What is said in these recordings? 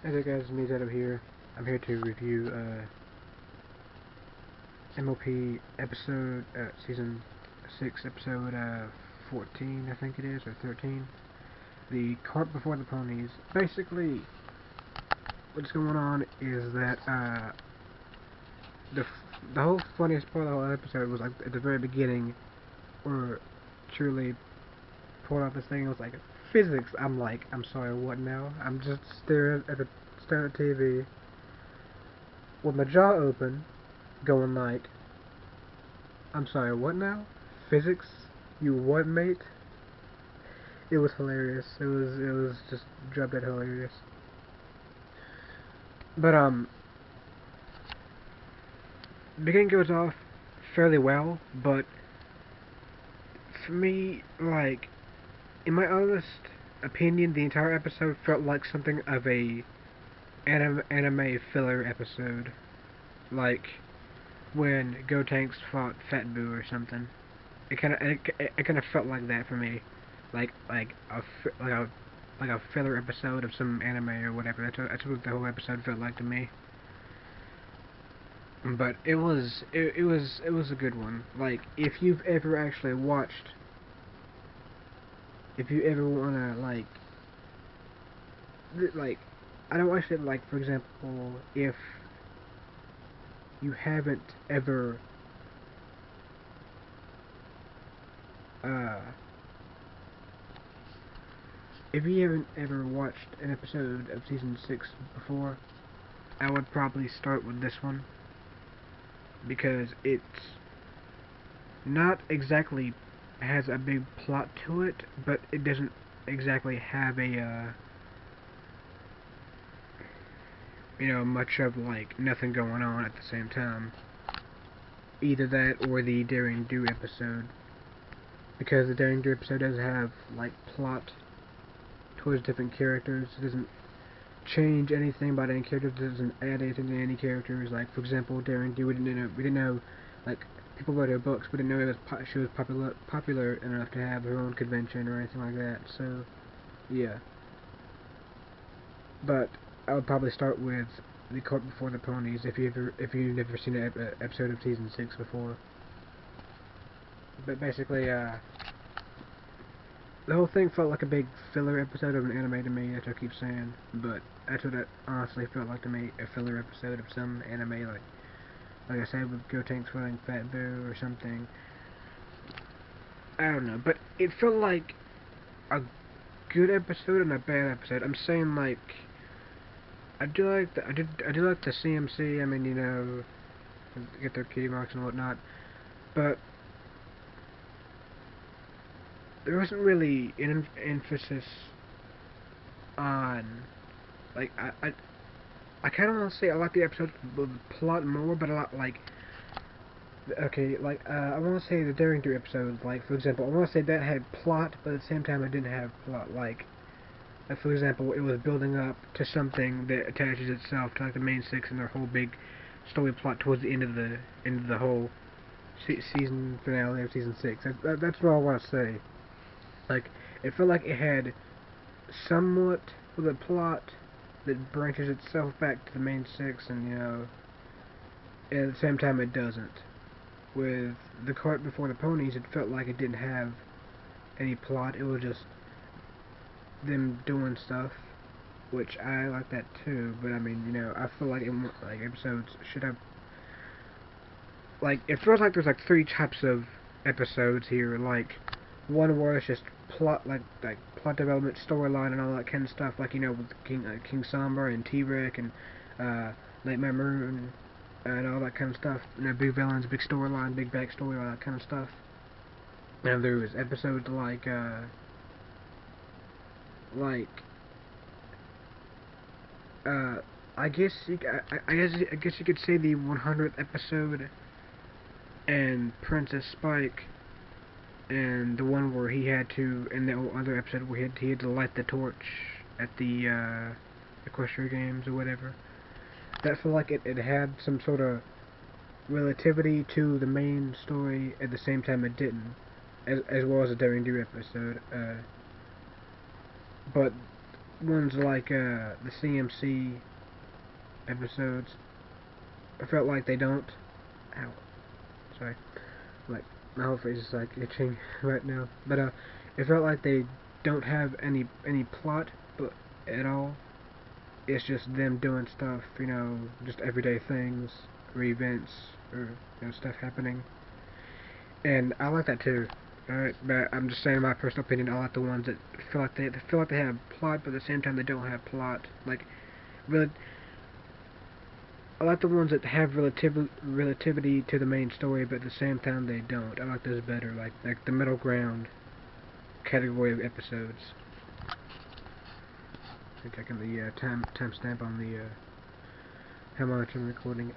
Hey there guys, me Zedo here. I'm here to review MLP episode, season 6, episode 14, I think it is, or 13. The Cart Before the Ponies. Basically, what's going on is that the whole funniest part of the whole episode was like at the very beginning, where truly pulled out this thing. It was like physics. I'm like, I'm sorry, what now? I'm just staring at TV with my jaw open, going like, I'm sorry, what now? Physics? You what, mate? It was hilarious. It was just drop dead hilarious. But the beginning goes off fairly well, but for me, like, in my honest opinion, the entire episode felt like something of a anime filler episode, like when Gotenks fought Fat Boo or something. It kind of felt like that for me, like a filler episode of some anime or whatever. That's what the whole episode felt like to me. But it was a good one. Like if you've ever actually watched, if you ever wanna like I don't watch it like, for example, if you haven't ever uh if you haven't ever watched an episode of season 6 before, I would probably start with this one because it's not exactly has a big plot to it, but it doesn't exactly have a much of like nothing going on at the same time. Either that or the Daring Do episode, because the Daring Do episode does have like plot towards different characters. It doesn't change anything about any characters. It doesn't add anything to any characters. Like for example, Daring Do, we didn't know like people wrote her books. We didn't know she was popular enough to have her own convention or anything like that. So yeah, but I would probably start with the Cart Before the Ponies if you've never seen an episode of season 6 before. But basically, the whole thing felt like a big filler episode of an anime to me. That's what I keep saying, but that's what it honestly felt like to me. A filler episode of some anime, like I said, with Gotenks fighting Fat Boo or something. I don't know, but it felt like a good episode and a bad episode. I'm saying like I do like the CMC. I mean, get their key marks and whatnot, but there wasn't really an emphasis on like I kind of want to say I like the episode with the plot more, but a lot like okay, like I want to say the Daring Do episode, like for example, I want to say that had plot, but at the same time it didn't have plot. Like for example, it was building up to something that attaches itself to like the main 6 and their whole big story plot towards the end of the whole season finale of season 6. That's what I want to say. Like it felt like it had somewhat with a plot that branches itself back to the main 6, and at the same time it doesn't. With the Cart Before the Ponies, it felt like it didn't have any plot. It was just them doing stuff, which I like that too. But I mean, I feel like episodes should have like it feels like there's like three types of episodes here. Like one where it's just plot, like plot development, storyline, and all that kind of stuff. Like with King Sombra and T-Rex and Nightmare Moon and all that kind of stuff. Big villains, big storyline, big backstory, all that kind of stuff. And there was episodes like uh, I guess you could say the 100th episode and Princess Spike, and the one where he had to, in the other episode where he had to light the torch at the Equestria Games or whatever. That felt like it had some sort of relativity to the main story. At the same time, it didn't, as well as the Daring Do episode. But ones like the CMC episodes, I felt like they don't. Ow. Sorry. Like, my whole face is like itching right now. But it felt like they don't have any plot, but at all. It's just them doing stuff, you know, just everyday things, or events, or stuff happening. And I like that too. Alright, but I'm just saying my personal opinion. I like the ones that feel like they have plot, but at the same time they don't have plot. Like, really, I like the ones that have relativity to the main story, but at the same time they don't. I like those better, like the middle ground category of episodes. I'm checking the timestamp on the how much I'm recording.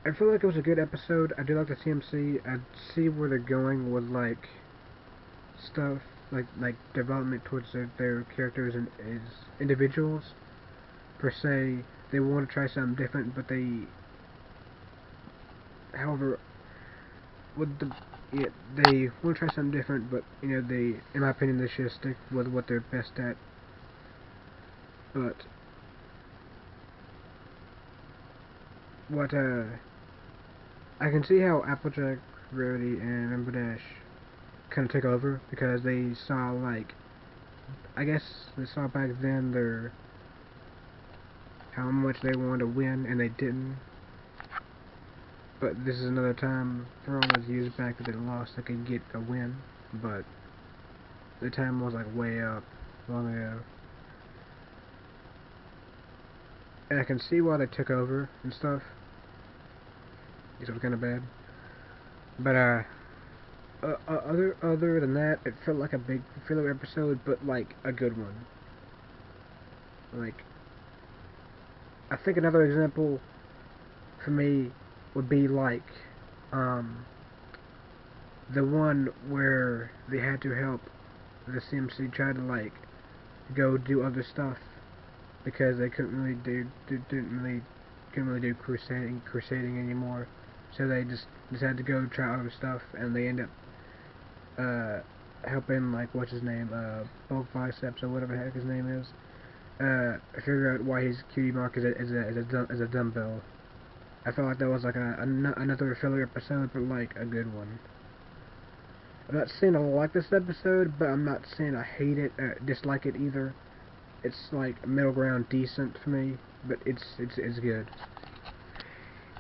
I feel like it was a good episode. I do like the CMC. I see where they're going with like stuff, like development towards their characters and as individuals per se. They want to try something different, but however, with they want to try something different, but they, in my opinion, they should stick with what they're best at. But what I can see how Applejack, Rarity, and Rainbow Dash kind of took over because they saw I guess they saw back then how much they wanted to win and they didn't. But this is another time for all those years back that they lost, they could get a win. But the time was like way up long ago. And I can see why they took over and stuff. It was kind of bad. But other than that, it felt like a big filler episode, but like a good one. Like, I think another example for me would be like the one where they had to help the CMC try to like go do other stuff because they couldn't really couldn't really do crusading anymore. So they just decided to go try other stuff, and they end up helping, like, what's his name, Bulk Biceps or whatever the heck his name is, figure out why his cutie mark is a dumbbell. I felt like that was like another filler episode, but like a good one. I'm not saying I like this episode, but I'm not saying I hate it, dislike it either. It's like middle ground, decent for me, but it's good.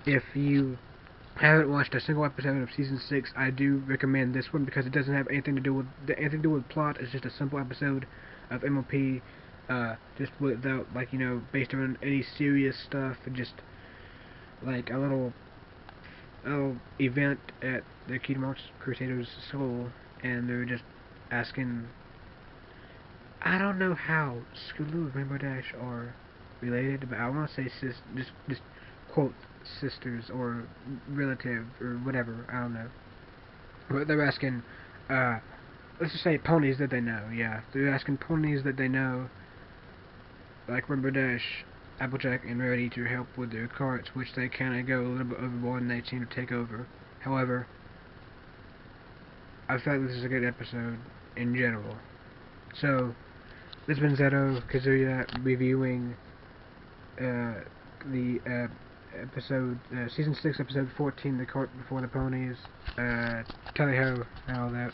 If you haven't watched a single episode of season 6, I do recommend this one because it doesn't have anything to do with plot. It's just a simple episode of MLP, just without based on any serious stuff, and just like a little event at the Kingdom Hearts Crusaders school, and they're just asking. I don't know how Scootaloo and Rainbow Dash are related, but I want to say just quote sisters or relative or whatever. I don't know. But they're asking, let's just say ponies that they know. Yeah, they're asking ponies that they know, like Rainbow Dash, Applejack, and Rarity to help with their carts, which they kind of go a little bit overboard and they seem to take over. However, I felt this is a good episode in general. So, this has been Zeto Kazuya reviewing the episode, season 6, episode 14, The Cart Before the Ponies, Tally Ho, and all that.